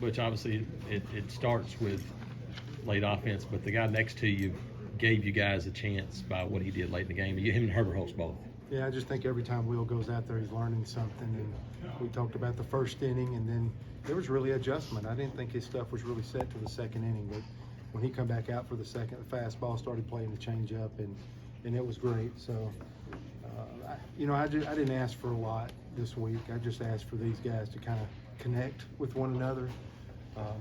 Which obviously it starts with late offense, but the guy next to you gave you guys a chance by what he did late in the game. Him and Herbert Holtz both. Yeah, I just think every time Will goes out there, he's learning something. And we talked about the first inning, and then there was really adjustment. I didn't think his stuff was really set to the second inning, but when he come back out for the second, the fastball started playing the changeup, and it was great. So, I didn't ask for a lot this week. I just asked for these guys to kind of connect with one another.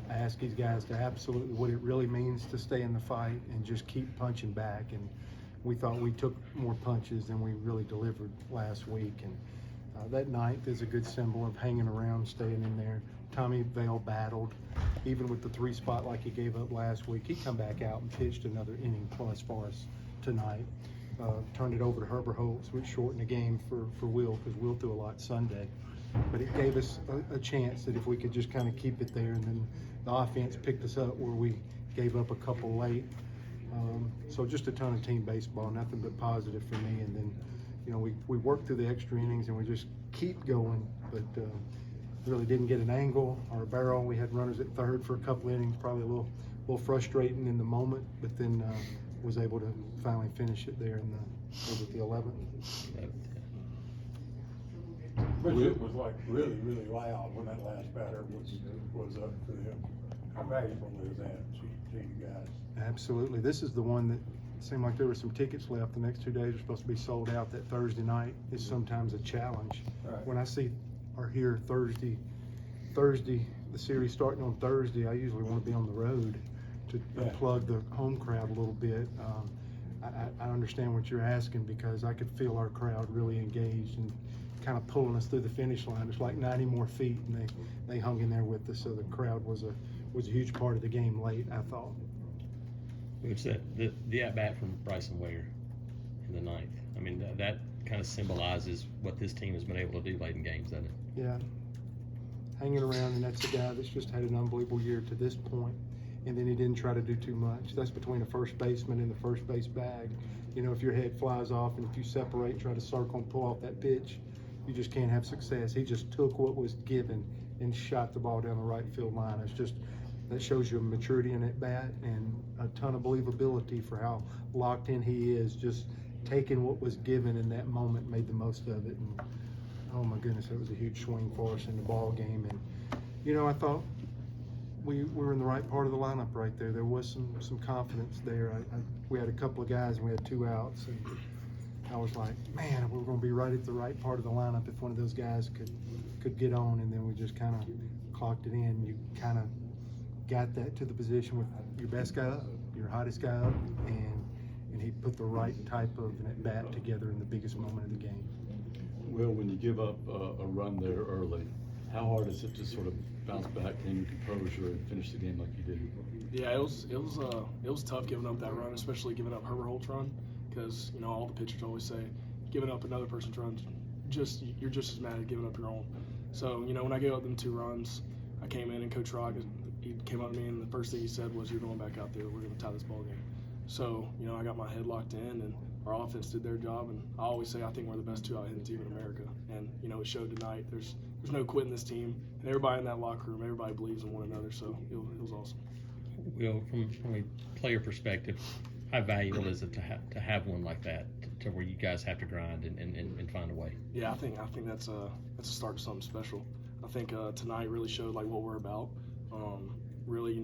I asked these guys to absolutely what it really means to stay in the fight and just keep punching back. And we thought we took more punches than we really delivered last week. And that ninth is a good symbol of hanging around, staying in there. Tommy Vale battled, even with the 3 spot like he gave up last week. He come back out and pitched another inning plus for us tonight. Turned it over to Herbert Holtz, which shortened the game for Will, because Will threw a lot Sunday. But it gave us a chance that if we could just kind of keep it there, and then the offense picked us up where we gave up a couple late. So just a ton of team baseball, nothing but positive for me. And then, we worked through the extra innings and we just keep going, but really didn't get an angle or a barrel. We had runners at third for a couple innings, probably a little frustrating in the moment, but then was able to finally finish it there in the 11th. But it was like really, really loud when that last batter was up for them. How valuable is that to you guys? Absolutely. This is the one that seemed like there were some tickets left. The next 2 days are supposed to be sold out. That Thursday night is sometimes a challenge. Right. When I see or hear Thursday, the series starting on Thursday, I usually want to be on the road to plug the home crowd a little bit. I understand what you're asking, because I could feel our crowd really engaged and kind of pulling us through the finish line. It's like 90 more feet, and they hung in there with us. So the crowd was a huge part of the game late, I thought. It's the at bat from Bryson Ware in the ninth. I mean, that kind of symbolizes what this team has been able to do late in games, doesn't it? Yeah, hanging around, and that's a guy that's just had an unbelievable year to this point. And then he didn't try to do too much. That's between a first baseman and the first base bag. If your head flies off and if you separate and try to circle and pull off that pitch, you just can't have success. He just took what was given and shot the ball down the right field line. That shows you a maturity in that bat and a ton of believability for how locked in he is. Just taking what was given in that moment, made the most of it. And oh my goodness, that was a huge swing for us in the ball game. And I thought we were in the right part of the lineup right there. There was some confidence there. We had a couple of guys and we had 2 outs, and I was like, man, we're going to be right at the right part of the lineup if one of those guys could get on. And then we just kind of clocked it in. You kind of got that to the position with your best guy up, your hottest guy up, and he put the right type of an at-bat together in the biggest moment of the game. Well, when you give up a run there early, how hard is it to sort of bounce back, gain your composure, and finish the game like you did? Yeah, it was tough giving up that run, especially giving up Herbert Holt's run, because all the pitchers always say giving up another person's run, you're just as mad at giving up your own. So when I gave up them 2 runs, I came in and Coach Rock, he came up to me and the first thing he said was, "You're going back out there. We're going to tie this ball game." So I got my head locked in, and our offense did their job. And I always say I think we're the best 2-out-hitting team in America, and it showed tonight. There's no quitting this team, and everybody in that locker room, everybody believes in one another. So it was awesome. Well, from a player perspective, how valuable is it to have one like that, to where you guys have to grind and find a way? Yeah, I think that's a start to something special. I think tonight really showed what we're about. Really,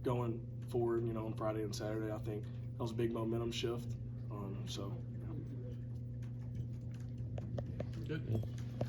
going forward, on Friday and Saturday, I think that was a big momentum shift. So. Good.